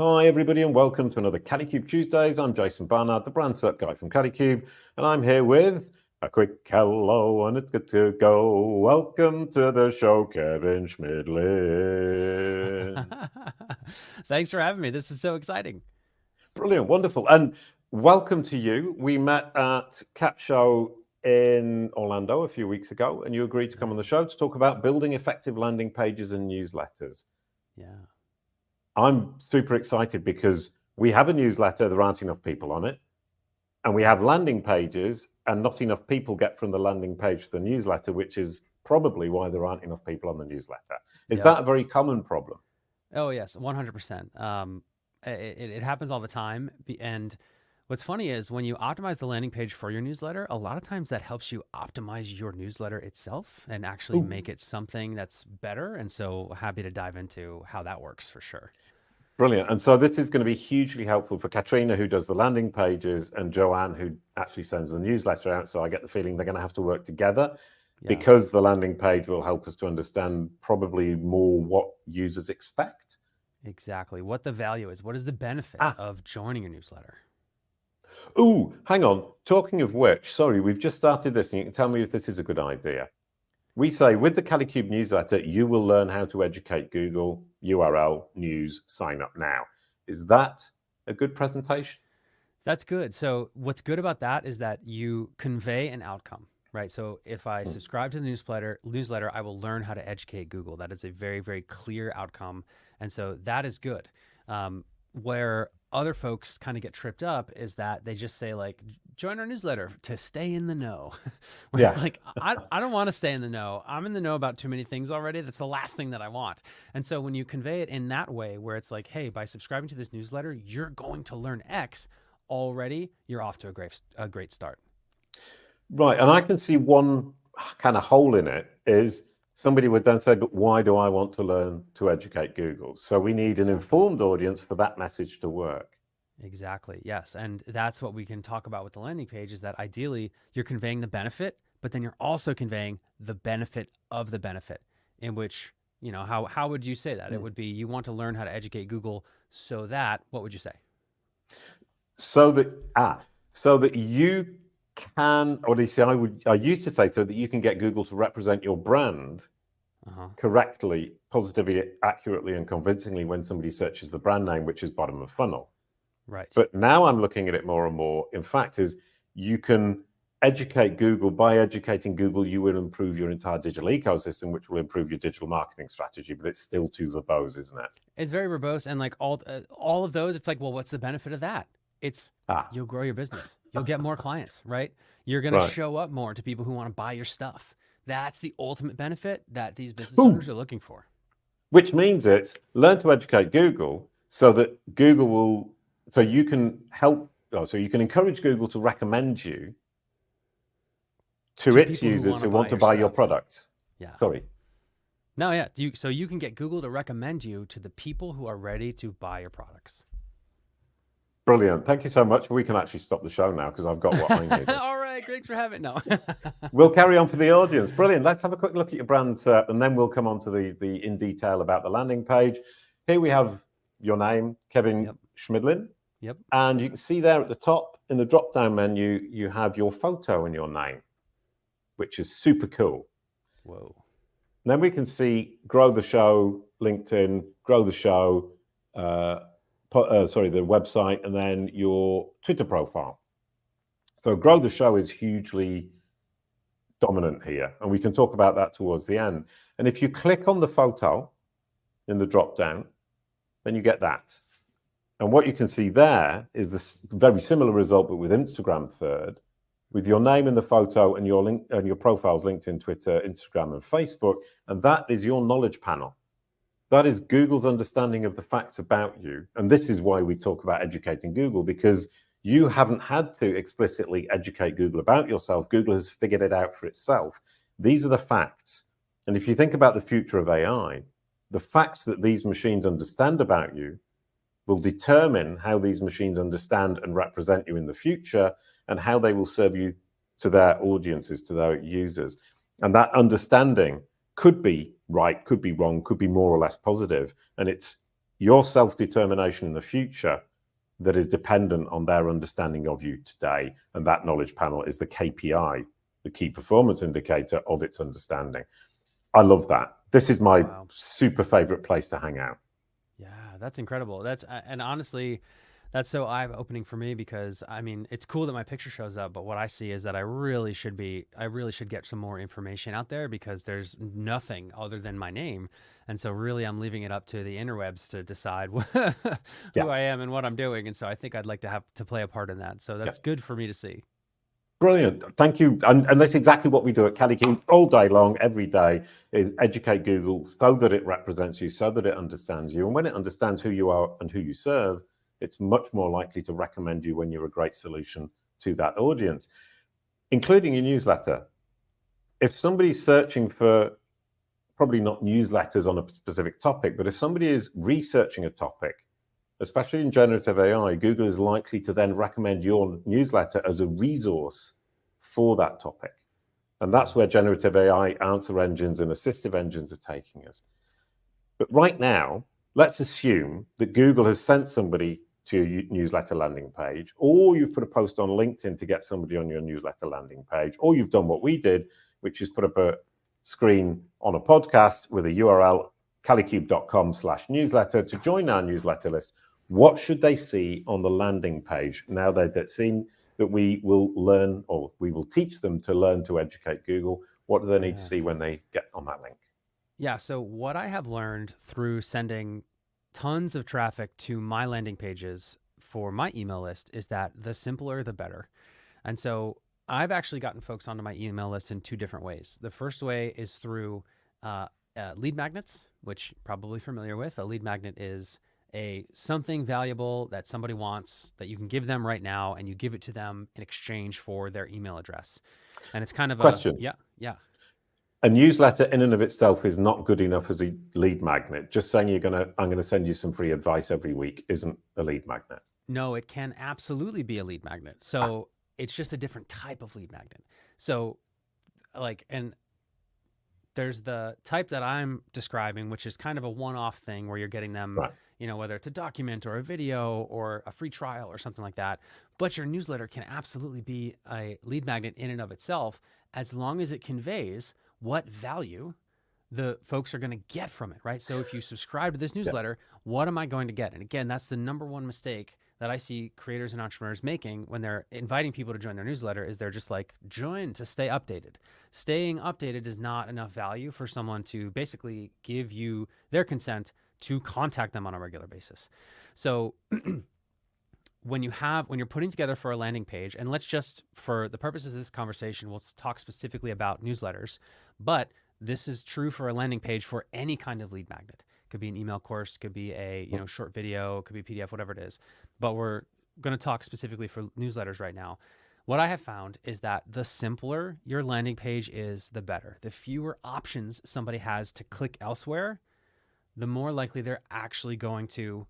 Hi everybody and welcome to another Kalicube Tuesdays. I'm Jason Barnard, the brand search guy from Kalicube, and I'm here with a quick hello and it's good to go. Welcome to the show, Kevin Chemidlin. Thanks for having me. This is so exciting. Brilliant, wonderful. And welcome to you. We met at Cat Show in Orlando a few weeks ago, and you agreed to come on the show to talk about building effective landing pages and newsletters. Yeah. I'm super excited because we have a newsletter, there aren't enough people on it, and we have landing pages and not enough people get from the landing page to the newsletter, which is probably why there aren't enough people on the newsletter. Is that a very common problem? Oh, yes, 100%. It happens all the time. And what's funny is when you optimize the landing page for your newsletter, a lot of times that helps you optimize your newsletter itself and actually make it something that's better. And so happy to dive into how that works for sure. Brilliant. And so this is going to be hugely helpful for Katrina, who does the landing pages, and Joanne, who actually sends the newsletter out. So I get the feeling they're going to have to work together because the landing page will help us to understand probably more what users expect. Exactly. What the value is. What is the benefit of joining your newsletter? Oh, hang on. Talking of which, sorry, we've just started this and you can tell me if this is a good idea. We say with the Kalicube newsletter, you will learn how to educate Google, URL, news, sign up now. Is that a good presentation? That's good. So what's good about that is that you convey an outcome, right? So if I subscribe to the newsletter, I will learn how to educate Google. That is a very, very clear outcome. And so that is good. Where other folks kind of get tripped up is that they just say like, join our newsletter to stay in the know. It's like, I don't want to stay in the know. I'm in the know about too many things already. That's the last thing that I want. And so when you convey it in that way, where it's like, hey, by subscribing to this newsletter, you're going to learn X, already you're off to a great start. Right. And I can see one kind of hole in it is somebody would then say, but why do I want to learn to educate Google? So we need an informed audience for that message to work. Exactly. Yes. And that's what we can talk about with the landing page is that ideally you're conveying the benefit, but then you're also conveying the benefit of the benefit, in which, you know, how would you say that? It would be, you want to learn how to educate Google so that, what would you say? So that you can, or at least I used to say, so that you can get Google to represent your brand correctly, positively, accurately, and convincingly when somebody searches the brand name, which is bottom of funnel. Right. But now I'm looking at it more and more. In fact, is you can educate Google. By educating Google, you will improve your entire digital ecosystem, which will improve your digital marketing strategy. But it's still too verbose, isn't it? It's very verbose, and like all of those, it's like, well, what's the benefit of that? It's you'll grow your business. You'll get more clients, right? You're going to show up more to people who want to buy your stuff. That's the ultimate benefit that these business owners are looking for. Which means it's learn to educate Google so that Google will, so you can encourage Google to recommend you to its users who want to buy your product. Yeah. Sorry. No, yeah. So you can get Google to recommend you to the people who are ready to buy your products. Brilliant. Thank you so much. We can actually stop the show now because I've got what I need. All right. Thanks for having it. No. We'll carry on for the audience. Brilliant. Let's have a quick look at your brand and then we'll come on to the in detail about the landing page. Here we have your name, Kevin Chemidlin. Yep. And you can see there at the top in the drop-down menu, you have your photo and your name, which is super cool. Whoa. And then we can see grow the show, LinkedIn, grow the show, the website, and then your Twitter profile. So grow the show is hugely dominant here, and we can talk about that towards the end. And if you click on the photo in the drop down, then you get that. And what you can see there is this very similar result, but with Instagram third, with your name in the photo and your link and your profiles, LinkedIn, Twitter, Instagram, and Facebook. And that is your knowledge panel. That is Google's understanding of the facts about you. And this is why we talk about educating Google, because you haven't had to explicitly educate Google about yourself. Google has figured it out for itself. These are the facts. And if you think about the future of AI, the facts that these machines understand about you will determine how these machines understand and represent you in the future and how they will serve you to their audiences, to their users. And that understanding could be right, could be wrong, could be more or less positive. And it's your self-determination in the future that is dependent on their understanding of you today. And that knowledge panel is the KPI, the key performance indicator of its understanding. I love that. This is my super favorite place to hang out. Yeah, that's incredible. And honestly, that's so eye-opening for me, because I mean, it's cool that my picture shows up, but what I see is that I really should get some more information out there, because there's nothing other than my name. And so really I'm leaving it up to the interwebs to decide who I am and what I'm doing. And so I think I'd like to have to play a part in that. So that's good for me to see. Brilliant. Thank you. And that's exactly what we do at Kalicube all day long, every day, is educate Google so that it represents you, so that it understands you. And when it understands who you are and who you serve, it's much more likely to recommend you when you're a great solution to that audience, including your newsletter. If somebody's searching for, probably not newsletters on a specific topic, but if somebody is researching a topic, especially in generative AI, Google is likely to then recommend your newsletter as a resource for that topic. And that's where generative AI answer engines and assistive engines are taking us. But right now, let's assume that Google has sent somebody to your newsletter landing page, or you've put a post on LinkedIn to get somebody on your newsletter landing page, or you've done what we did, which is put up a screen on a podcast with a URL, kalicube.com/newsletter, to join our newsletter list. What should they see on the landing page now that they've seen that we will learn, or we will teach them to learn to educate Google? What do they need to see when they get on that link? Yeah, so what I have learned through sending tons of traffic to my landing pages for my email list is that the simpler, the better. And so I've actually gotten folks onto my email list in two different ways. The first way is through lead magnets, which you're probably familiar with. A lead magnet is something valuable that somebody wants that you can give them right now, and you give it to them in exchange for their email address. And it's kind of question. Yeah. A newsletter in and of itself is not good enough as a lead magnet. Just saying I'm going to send you some free advice every week isn't a lead magnet. No, it can absolutely be a lead magnet. So it's just a different type of lead magnet. So and there's the type that I'm describing, which is kind of a one-off thing where you're getting them, whether it's a document or a video or a free trial or something like that. But your newsletter can absolutely be a lead magnet in and of itself, as long as it conveys what value the folks are going to get from it, right? So if you subscribe to this newsletter, what am I going to get? And again, that's the number one mistake that I see creators and entrepreneurs making when they're inviting people to join their newsletter, is they're just like, join to stay updated. Staying updated is not enough value for someone to basically give you their consent to contact them on a regular basis. So when you're putting together for a landing page, and let's just, for the purposes of this conversation, we'll talk specifically about newsletters, but this is true for a landing page for any kind of lead magnet. Could be an email course, could be a short video, could be PDF, whatever it is. But we're going to talk specifically for newsletters right now. What I have found is that the simpler your landing page is, the better. The fewer options somebody has to click elsewhere, the more likely they're actually going to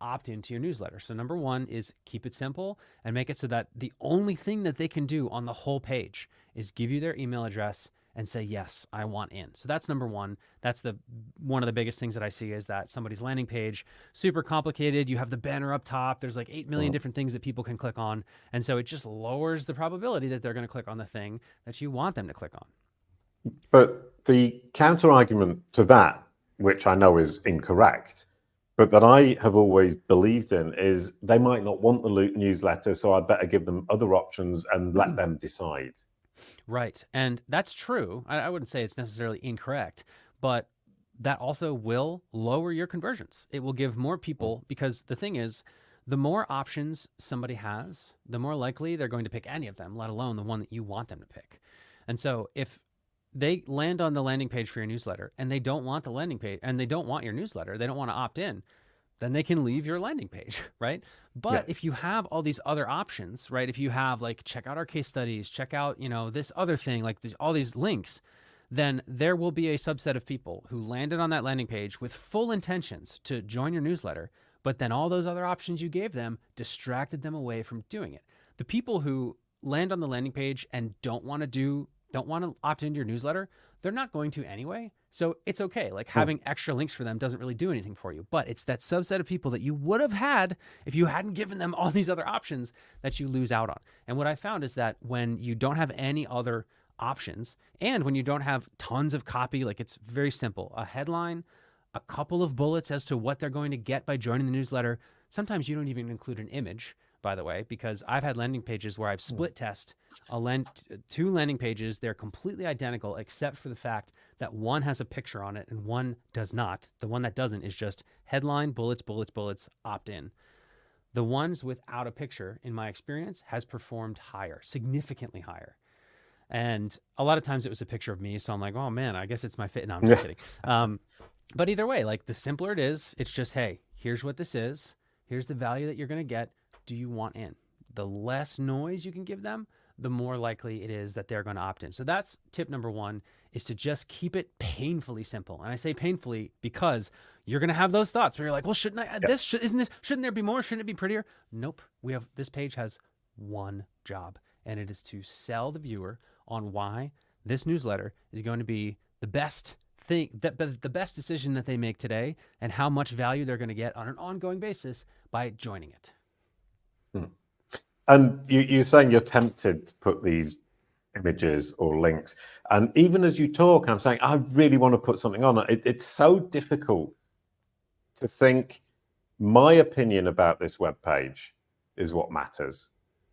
opt into your newsletter. So number one is keep it simple and make it so that the only thing that they can do on the whole page is give you their email address and say, yes, I want in. So that's number one. That's one of the biggest things that I see, is that somebody's landing page, super complicated. You have the banner up top. There's like 8 million different things that people can click on. And so it just lowers the probability that they're going to click on the thing that you want them to click on. But the counter argument to that, which I know is incorrect, but that I have always believed in, is they might not want the newsletter, so I'd better give them other options and let them decide. Right. And that's true. I wouldn't say it's necessarily incorrect, but that also will lower your conversions. It will give more people, because the thing is, the more options somebody has, the more likely they're going to pick any of them, let alone the one that you want them to pick. And so if they land on the landing page for your newsletter and they don't want the landing page, and they don't want your newsletter, they don't want to opt in, then they can leave your landing page, right? But if you have all these other options, right? If you have like, check out our case studies, check out, this other thing, like all these links, then there will be a subset of people who landed on that landing page with full intentions to join your newsletter, but then all those other options you gave them distracted them away from doing it. The people who land on the landing page and don't want to opt into your newsletter, they're not going to anyway. So it's okay. Like having extra links for them doesn't really do anything for you, but it's that subset of people that you would have had if you hadn't given them all these other options that you lose out on. And what I found is that when you don't have any other options and when you don't have tons of copy, like it's very simple, a headline, a couple of bullets as to what they're going to get by joining the newsletter. Sometimes you don't even include an image, by the way, because I've had landing pages where I've split test two landing pages. They're completely identical, except for the fact that one has a picture on it and one does not. The one that doesn't is just headline, bullets, bullets, bullets, opt in. The ones without a picture, in my experience, has performed higher, significantly higher. And a lot of times it was a picture of me. So I'm like, oh man, I guess it's my fit. No, I'm just kidding. But either way, like the simpler it is, it's just, hey, here's what this is. Here's the value that you're going to get. Do you want in? The less noise you can give them, the more likely it is that they're going to opt in. So that's tip number one, is to just keep it painfully simple. And I say painfully because you're going to have those thoughts where you're like, well, shouldn't I add this? Shouldn't there be more? Shouldn't it be prettier? Nope. This page has one job, and it is to sell the viewer on why this newsletter is going to be the best thing, the best decision that they make today, and how much value they're going to get on an ongoing basis by joining it. And you're saying you're tempted to put these images or links. And even as you talk, I'm saying, I really want to put something on. It's so difficult to think my opinion about this web page is what matters.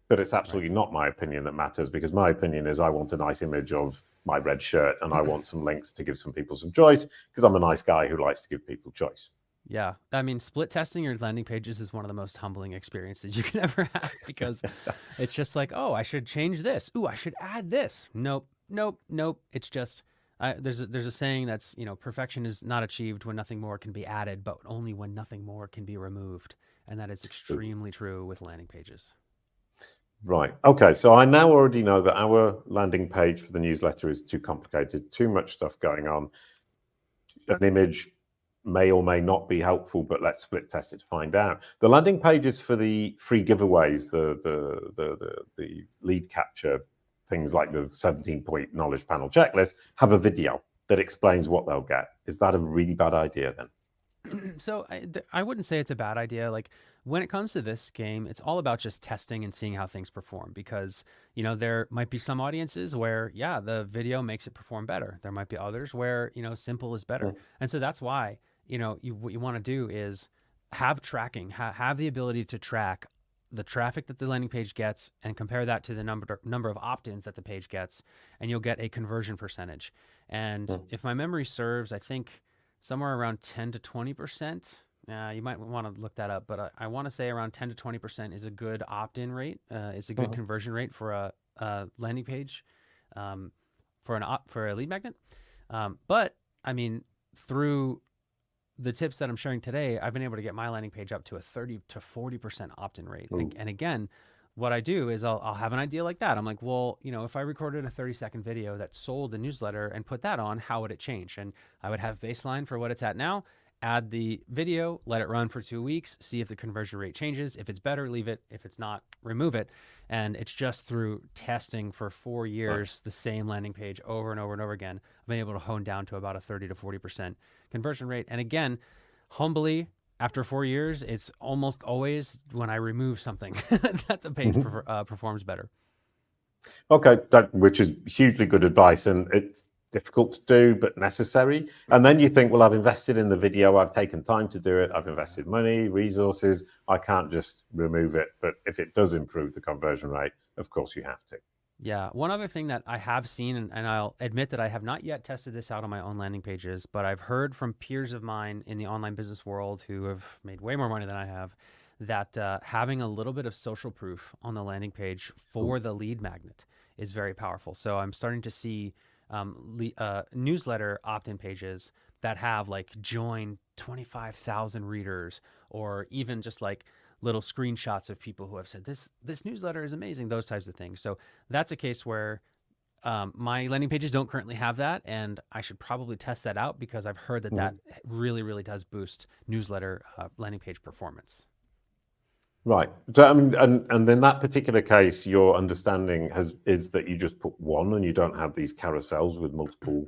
But it's absolutely not my opinion that matters, because my opinion is I want a nice image of my red shirt and I want some links to give some people some choice, because I'm a nice guy who likes to give people choice. Yeah. I mean, split testing your landing pages is one of the most humbling experiences you can ever have, because it's just like, oh, I should change this. Ooh, I should add this. Nope. It's just, there's a saying that's, perfection is not achieved when nothing more can be added, but only when nothing more can be removed. And that is extremely true with landing pages. Right. Okay. So I now already know that our landing page for the newsletter is too complicated, too much stuff going on. An image may or may not be helpful, but let's split test it to find out. The landing pages for the free giveaways, the lead capture, things like the 17-point knowledge panel checklist, have a video that explains what they'll get. Is that a really bad idea then? So I wouldn't say it's a bad idea. Like when it comes to this game, it's all about just testing and seeing how things perform, because, there might be some audiences where, yeah, the video makes it perform better. There might be others where, simple is better. And so that's why, what you want to do is have tracking, have the ability to track the traffic that the landing page gets and compare that to the number of opt-ins that the page gets, and you'll get a conversion percentage. And if my memory serves, I think somewhere around 10 to 20%. You might want to look that up, but I want to say around 10 to 20% is a good opt-in rate. Is a good conversion rate for a landing page, for a lead magnet. But I mean, through the tips that I'm sharing today, I've been able to get my landing page up to a 30 to 40% opt-in rate. And again, what I do is I'll have an idea like that. I'm like, well, if I recorded a 30-second video that sold the newsletter and put that on, how would it change? And I would have baseline for what it's at now, add the video, let it run for 2 weeks, see if the conversion rate changes. If it's better, leave it. If it's not, remove it. And it's just through testing for 4 years, the same landing page over and over and over again, I've been able to hone down to about a 30 to 40% conversion rate. And again, humbly, after 4 years, it's almost always when I remove something that the page performs better. Okay, which is hugely good advice, and it's difficult to do, but necessary. And then you think, well, I've invested in the video, I've taken time to do it, I've invested money, resources, I can't just remove it. But if it does improve the conversion rate, of course you have to. Yeah. One other thing that I have seen, and I'll admit that I have not yet tested this out on my own landing pages, but I've heard from peers of mine in the online business world who have made way more money than I have, that having a little bit of social proof on the landing page for the lead magnet is very powerful. So I'm starting to see newsletter opt-in pages that have like join 25,000 readers, or even just like little screenshots of people who have said this newsletter is amazing, those types of things. So that's a case where my landing pages don't currently have that, and I should probably test that out, because I've heard that really, really does boost newsletter landing page performance. Right. So I mean, and in that particular case, your understanding is that you just put one and you don't have these carousels with multiple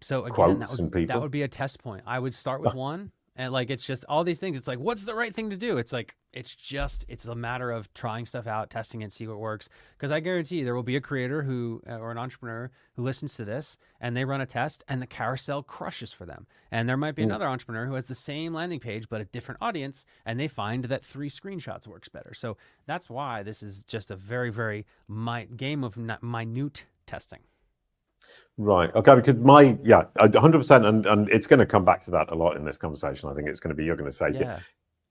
So again, quotes and people. that would be a test point. I would start with one, and like it's just all these things. It's like, what's the right thing to do? It's like it's a matter of trying stuff out, testing it, see what works. Because I guarantee you, there will be a creator who or an entrepreneur who listens to this and they run a test and the carousel crushes for them. And there might be another entrepreneur who has the same landing page but a different audience, and they find that 3 screenshots works better. So that's why this is just a very, very game of minute testing. Right. Okay. Because 100%, and it's going to come back to that a lot in this conversation. I think it's going to be, you're going to say,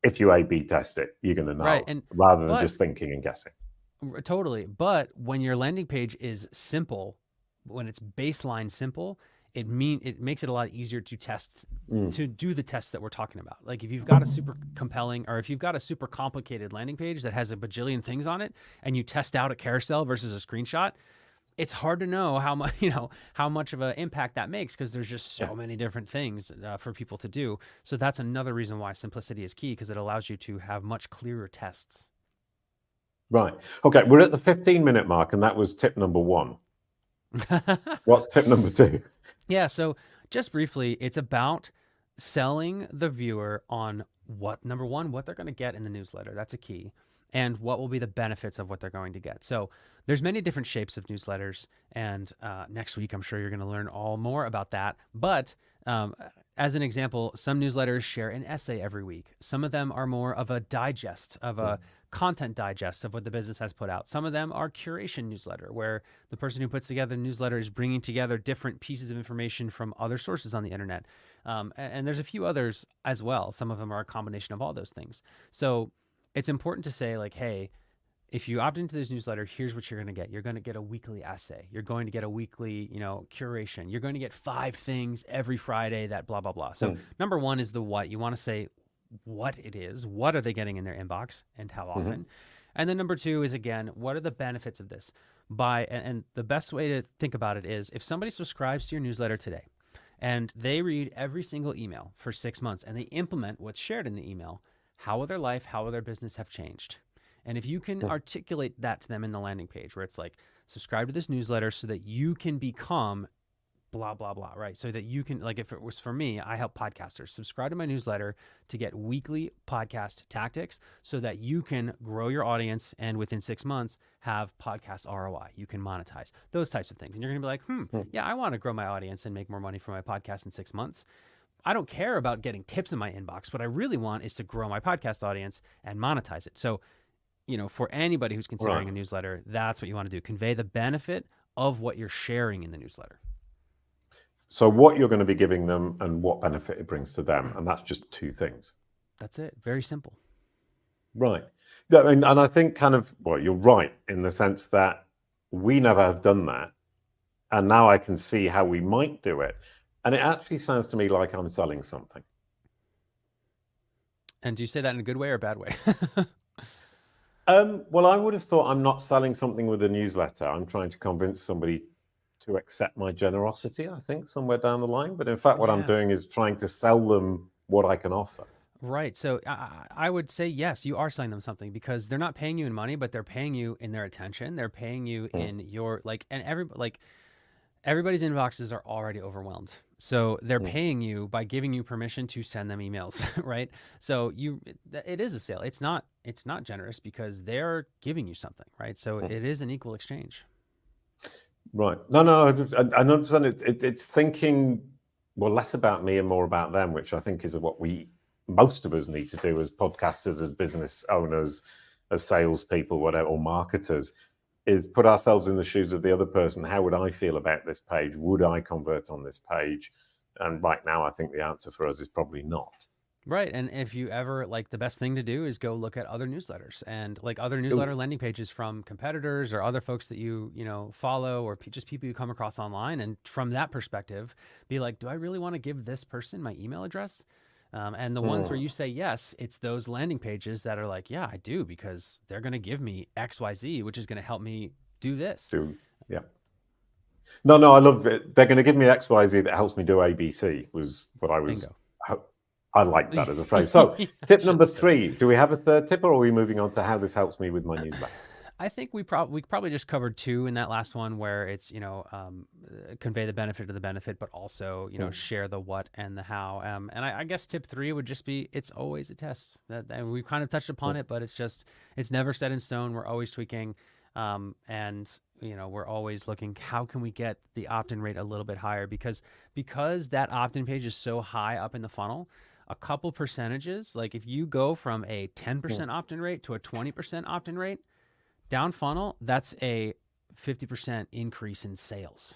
if you A/B test it, you're going to know, right. rather than just thinking and guessing. Totally. But when your landing page is simple, when it's baseline simple, it makes it a lot easier to test, to do the tests that we're talking about. Like if you've got a super compelling, or if you've got a super complicated landing page that has a bajillion things on it, and you test out a carousel versus a screenshot, it's hard to know how much, how much of an impact that makes, because there's just so many different things for people to do. So that's another reason why simplicity is key, because it allows you to have much clearer tests. Right. Okay. We're at the 15-minute mark, and that was tip number 1. What's tip number 2? Yeah. So just briefly, it's about selling the viewer on number 1, what they're going to get in the newsletter. That's a key. And what will be the benefits of what they're going to get. So there's many different shapes of newsletters. And next week, I'm sure you're going to learn all more about that. But as an example, some newsletters share an essay every week. Some of them are more of a digest, of a content digest of what the business has put out. Some of them are curation newsletter, where the person who puts together the newsletter is bringing together different pieces of information from other sources on the internet. And there's a few others as well. Some of them are a combination of all those things. So it's important to say, like, hey, if you opt into this newsletter, here's what you're going to get. You're going to get a weekly essay. You're going to get a weekly, curation. You're going to get 5 things every Friday that blah, blah, blah. So number 1 is the what. You want to say what it is. What are they getting in their inbox and how often? And then number 2 is, again, what are the benefits of this? And the best way to think about it is, if somebody subscribes to your newsletter today and they read every single email for 6 months and they implement what's shared in the email, how will their life, how will their business have changed? And if you can articulate that to them in the landing page, where it's like, subscribe to this newsletter so that you can become blah, blah, blah, right? So that you can, like, if it was for me, I help podcasters. Subscribe to my newsletter to get weekly podcast tactics so that you can grow your audience and within 6 months have podcast ROI. You can monetize those types of things. And you're going to be like, yeah, I want to grow my audience and make more money from my podcast in 6 months. I don't care about getting tips in my inbox. What I really want is to grow my podcast audience and monetize it. So, for anybody who's considering a newsletter, that's what you want to do. Convey the benefit of what you're sharing in the newsletter. So what you're going to be giving them and what benefit it brings to them. And that's just 2 things. That's it. Very simple. Right. And I think you're right in the sense that we never have done that. And now I can see how we might do it. And it actually sounds to me like I'm selling something. And do you say that in a good way or a bad way? Well, I would have thought I'm not selling something with a newsletter. I'm trying to convince somebody to accept my generosity, I think, somewhere down the line. But in fact, what I'm doing is trying to sell them what I can offer. Right. So I would say, yes, you are selling them something, because they're not paying you in money, but they're paying you in their attention. They're paying you in your, everybody's inboxes are already overwhelmed. So they're paying you by giving you permission to send them emails, right? So it is a sale. It's not generous because they're giving you something, right? So it is an equal exchange. Right. No, I understand. It's thinking less about me and more about them, which I think is what most of us need to do as podcasters, as business owners, as salespeople, whatever, or marketers, is put ourselves in the shoes of the other person. How would I feel about this page? Would I convert on this page? And right now, I think the answer for us is probably not. Right. And if you ever, the best thing to do is go look at other newsletters and other newsletter landing pages from competitors or other folks that you follow, or just people you come across online. And from that perspective, be like, do I really want to give this person my email address? And the ones where you say yes, it's those landing pages that are like, yeah, I do, because they're going to give me XYZ, which is going to help me do this. Yeah. No, I love it. They're going to give me XYZ that helps me do ABC, was what I was. Bingo. I like that as a phrase. So tip number 3, do we have a third tip, or are we moving on to how this helps me with my newsletter? I think we probably just covered two in that last one, where it's, convey the benefit of the benefit, but also, share the what and the how. And I guess tip 3 would just be, it's always a test. And we've kind of touched upon it, but it's never set in stone. We're always tweaking. And we're always looking, how can we get the opt-in rate a little bit higher? Because that opt-in page is so high up in the funnel, a couple percentages, like if you go from a 10% opt-in rate to a 20% opt-in rate, down funnel, that's a 50% increase in sales,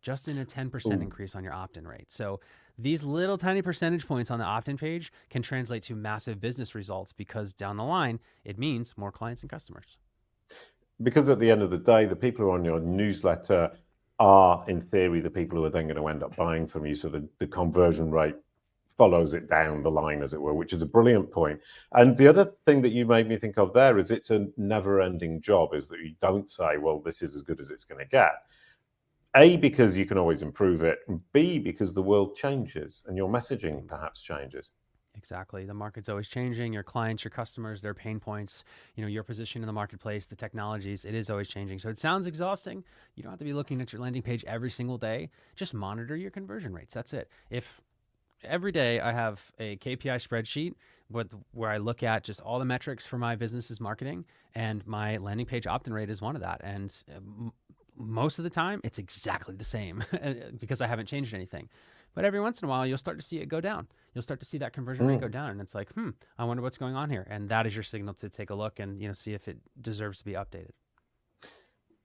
just in a 10% increase on your opt-in rate. So these little tiny percentage points on the opt-in page can translate to massive business results, because down the line, it means more clients and customers. Because at the end of the day, the people who are on your newsletter are, in theory, the people who are then going to end up buying from you. So the conversion rate follows it down the line, as it were, which is a brilliant point. And the other thing that you made me think of there is it's a never-ending job, is that you don't say, well, this is as good as it's going to get. A, because you can always improve it, and B, because the world changes and your messaging perhaps changes. Exactly. The market's always changing. Your clients, your customers, their pain points, your position in the marketplace, the technologies, it is always changing. So it sounds exhausting. You don't have to be looking at your landing page every single day. Just monitor your conversion rates. That's it. If every day I have a KPI spreadsheet where I look at just all the metrics for my business's marketing, and my landing page opt-in rate is one of that. And most of the time it's exactly the same because I haven't changed anything. But every once in a while, you'll start to see it go down. You'll start to see that conversion rate go down. And it's like, I wonder what's going on here. And that is your signal to take a look and, see if it deserves to be updated.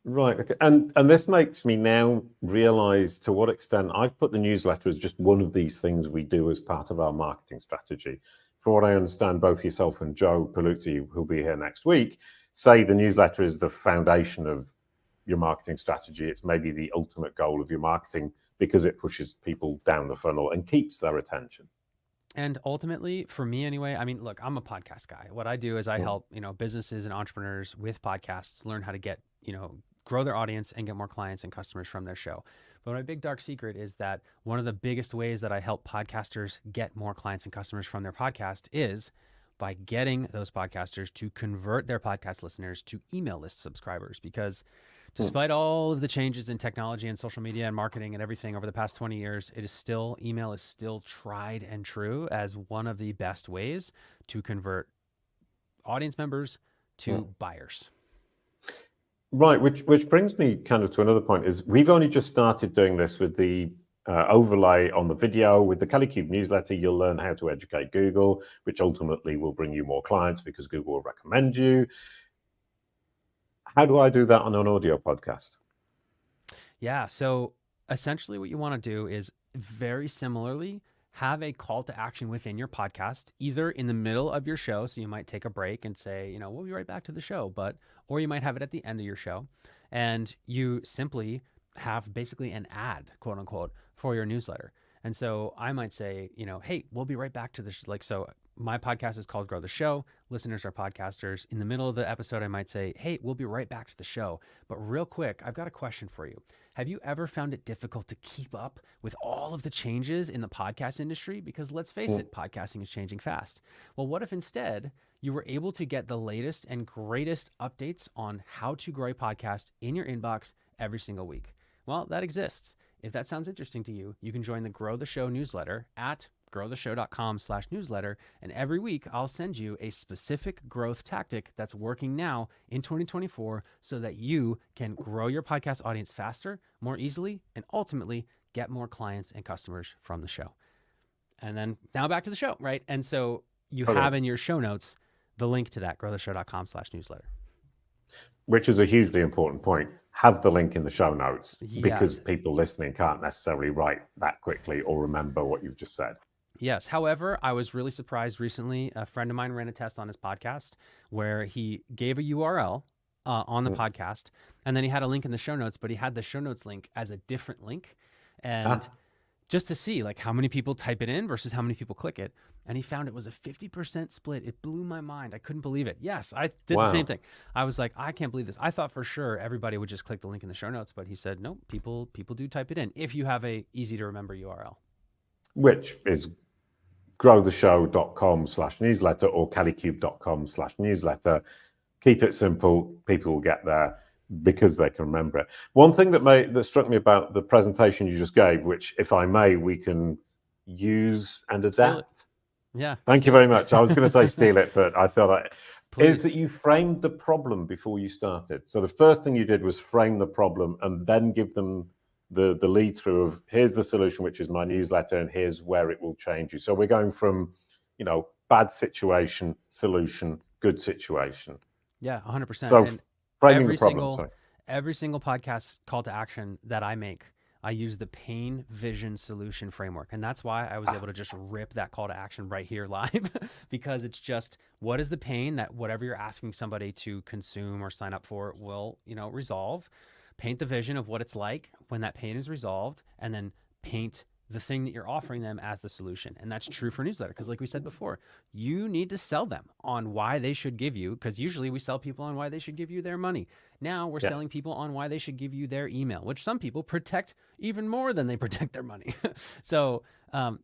Right. Okay. And this makes me now realize to what extent I've put the newsletter as just one of these things we do as part of our marketing strategy. For what I understand, both yourself and Joe Paolini, who'll be here next week, say the newsletter is the foundation of your marketing strategy. It's maybe the ultimate goal of your marketing, because it pushes people down the funnel and keeps their attention. And ultimately, for me anyway, I mean, look, I'm a podcast guy. What I do is I help, businesses and entrepreneurs with podcasts learn how to get, grow their audience and get more clients and customers from their show. But my big dark secret is that one of the biggest ways that I help podcasters get more clients and customers from their podcast is by getting those podcasters to convert their podcast listeners to email list subscribers. Because despite all of the changes in technology and social media and marketing and everything over the past 20 years, email is still tried and true as one of the best ways to convert audience members to buyers. Right, which brings me kind of to another point, is we've only just started doing this with the overlay on the video. With the Kalicube newsletter, you'll learn how to educate Google, which ultimately will bring you more clients because Google will recommend you. How do I do that on an audio podcast? Yeah, so essentially what you want to do is very similarly have a call to action within your podcast, either in the middle of your show. So you might take a break and say, we'll be right back to the show, or you might have it at the end of your show, and you simply have basically an ad, quote unquote, for your newsletter. And so I might say, hey, we'll be right back to this. So my podcast is called Grow the Show. Listeners are podcasters. In the middle of the episode, I might say, hey, we'll be right back to the show. But real quick, I've got a question for you. Have you ever found it difficult to keep up with all of the changes in the podcast industry? Because let's face it, podcasting is changing fast. Well, what if instead you were able to get the latest and greatest updates on how to grow a podcast in your inbox every single week? Well, that exists. If that sounds interesting to you, you can join the Grow the Show newsletter at growtheshow.com/newsletter. And every week I'll send you a specific growth tactic that's working now in 2024 so that you can grow your podcast audience faster, more easily, and ultimately get more clients and customers from the show. And then now back to the show, right? And so you have in your show notes the link to that, growtheshow.com/newsletter. Which is a hugely important point. Have the link in the show notes, because people listening can't necessarily write that quickly or remember what you've just said. Yes. However, I was really surprised recently. A friend of mine ran a test on his podcast where he gave a URL on the podcast, and then he had a link in the show notes, but he had the show notes link as a different link. And just to see like how many people type it in versus how many people click it. And he found it was a 50% split. It blew my mind. I couldn't believe it. Yes, I did the same thing. I was like, I can't believe this. I thought for sure everybody would just click the link in the show notes, but he said, no, people do type it in if you have a easy to remember URL. Which is growtheshow.com/newsletter or kalicube.com/newsletter. Keep it simple. People will get there because they can remember it. One thing that struck me about the presentation you just gave, which, if I may, we can use and adapt. Yeah. Thank you very much. I was going to say steal it, but I thought is that you framed the problem before you started. So the first thing you did was frame the problem and then give them the lead through of here's the solution, which is my newsletter, and here's where it will change you. So we're going from, bad situation, solution, good situation. Yeah, 100%. So and framing the problem. Every single podcast call to action that I make, I use the pain, vision, solution framework. And that's why I was able to just rip that call to action right here live because it's just, what is the pain that whatever you're asking somebody to consume or sign up for will, resolve. Paint the vision of what it's like when that pain is resolved, and then paint the thing that you're offering them as the solution. And that's true for newsletter, because like we said before, you need to sell them on why they should give you, because usually we sell people on why they should give you their money. Now we're selling people on why they should give you their email, which some people protect even more than they protect their money. So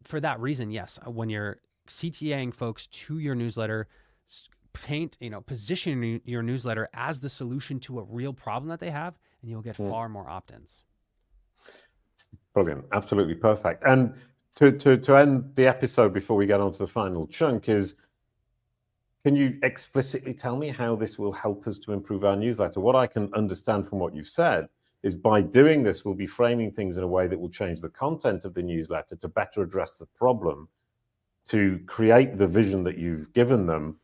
for that reason, yes, when you're CTAing folks to your newsletter, position your newsletter as the solution to a real problem that they have, and you'll get far more opt-ins. Brilliant. Absolutely perfect. And to end the episode before we get on to the final chunk is, can you explicitly tell me how this will help us to improve our newsletter? What I can understand from what you've said is by doing this, we'll be framing things in a way that will change the content of the newsletter to better address the problem, to create the vision that you've given them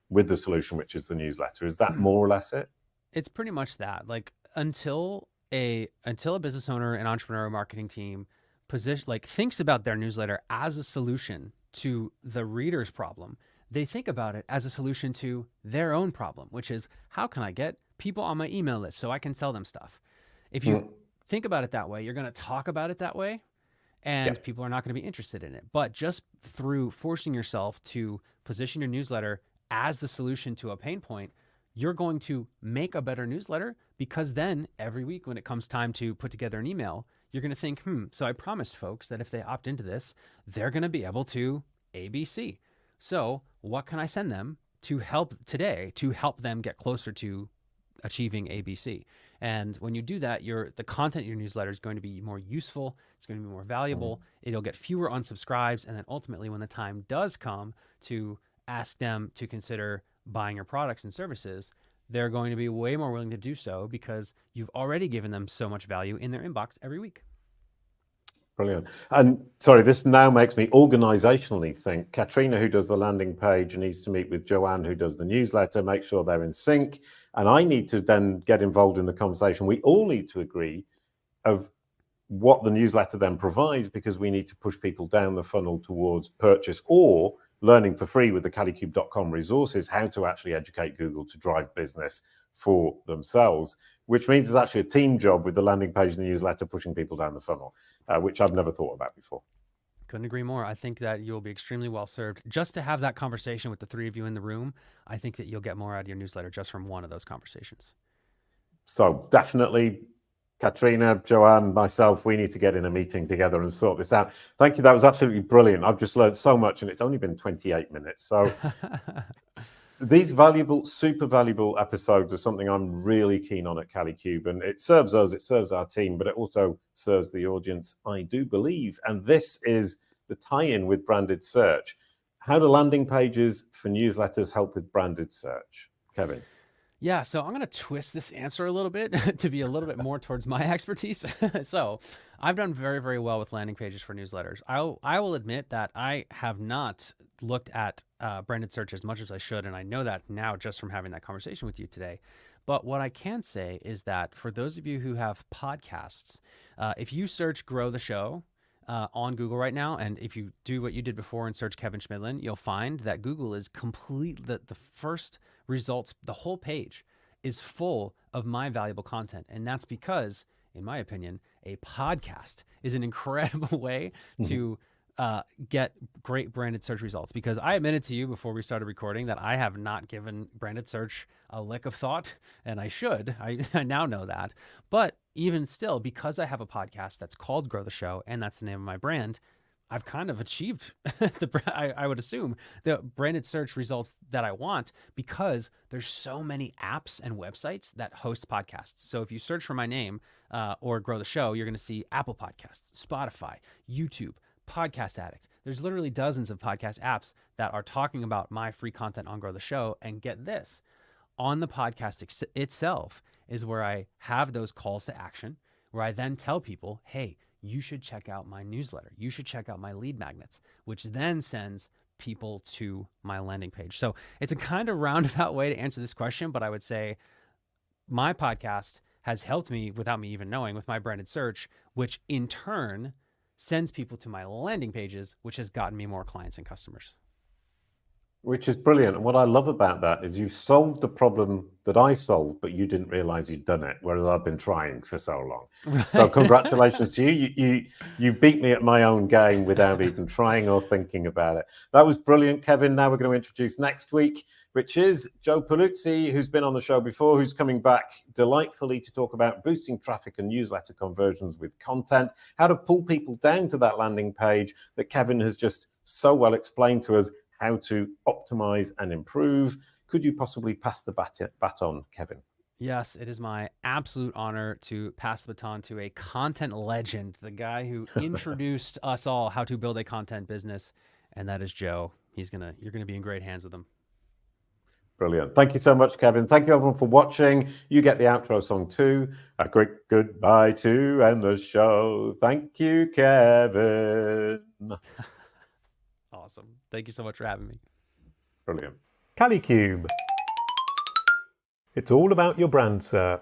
with the solution, which is the newsletter. Is that more or less it? It's pretty much that. Like until a business owner, an entrepreneur, a marketing team thinks about their newsletter as a solution to the reader's problem, they think about it as a solution to their own problem, which is, how can I get people on my email list so I can sell them stuff? If you think about it that way, you're going to talk about it that way, and people are not going to be interested in it. But just through forcing yourself to position your newsletter as the solution to a pain point, you're going to make a better newsletter, because then every week when it comes time to put together an email, you're going to think, so I promised folks that if they opt into this, they're going to be able to ABC. So what can I send them to help them get closer to achieving ABC? And when you do that, the content in your newsletter is going to be more useful. It's going to be more valuable. It'll get fewer unsubscribes. And then ultimately, when the time does come to ask them to consider buying your products and services, they're going to be way more willing to do so because you've already given them so much value in their inbox every week. Brilliant. And sorry, this now makes me organizationally think Katrina, who does the landing page, needs to meet with Joanne, who does the newsletter, make sure they're in sync. And I need to then get involved in the conversation. We all need to agree of what the newsletter then provides, because we need to push people down the funnel towards purchase or learning for free with the Kalicube.com resources, how to actually educate Google to drive business for themselves, which means it's actually a team job with the landing page and the newsletter pushing people down the funnel, which I've never thought about before. Couldn't agree more. I think that you'll be extremely well served just to have that conversation with the three of you in the room. I think that you'll get more out of your newsletter just from one of those conversations. So definitely, Katrina, Joanne, myself, we need to get in a meeting together and sort this out. Thank you. That was absolutely brilliant. I've just learned so much, and it's only been 28 minutes. So these super valuable episodes are something I'm really keen on at Kalicube, and it serves us, it serves our team, but it also serves the audience, I do believe. And this is the tie-in with branded search. How do landing pages for newsletters help with branded search? Kevin? Yeah, so I'm going to twist this answer a little bit to be a little bit more towards my expertise. So I've done very, very well with landing pages for newsletters. I will admit that I have not looked at branded search as much as I should, and I know that now just from having that conversation with you today. But what I can say is that for those of you who have podcasts, if you search Grow the Show on Google right now, and if you do what you did before and search Kevin Chemidlin, you'll find that Google is the first results, the whole page is full of my valuable content. And that's because, in my opinion, a podcast is an incredible way to get great branded search results. Because I admitted to you before we started recording that I have not given branded search a lick of thought, and I should. I now know that. But even still, because I have a podcast that's called Grow the Show, and that's the name of my brand, I've kind of achieved I would assume the branded search results that I want, because there's so many apps and websites that host podcasts. So if you search for my name or Grow the Show, you're going to see Apple Podcasts, Spotify, YouTube, Podcast Addict. There's literally dozens of podcast apps that are talking about my free content on Grow the Show. And get this, on the podcast itself is where I have those calls to action, where I then tell people, hey, you should check out my newsletter. You should check out my lead magnets, which then sends people to my landing page. So it's a kind of roundabout way to answer this question, but I would say my podcast has helped me without me even knowing with my branded search, which in turn sends people to my landing pages, which has gotten me more clients and customers. Which is brilliant. And what I love about that is you solved the problem that I solved, but you didn't realize you'd done it, whereas I've been trying for so long. Right. So congratulations to you. You beat me at my own game without even trying or thinking about it. That was brilliant, Kevin. Now we're going to introduce next week, which is Joe Paluzzi, who's been on the show before, who's coming back delightfully to talk about boosting traffic and newsletter conversions with content, how to pull people down to that landing page that Kevin has just so well explained to us, how to optimize and improve. Could you possibly pass the baton, Kevin? Yes, it is my absolute honor to pass the baton to a content legend, the guy who introduced us all how to build a content business, and that is Joe. You're gonna be in great hands with him. Brilliant. Thank you so much, Kevin. Thank you everyone for watching. You get the outro song too. A quick goodbye to end the show. Thank you, Kevin. Awesome. Thank you so much for having me. Brilliant. Kalicube. It's all about your brand SERP.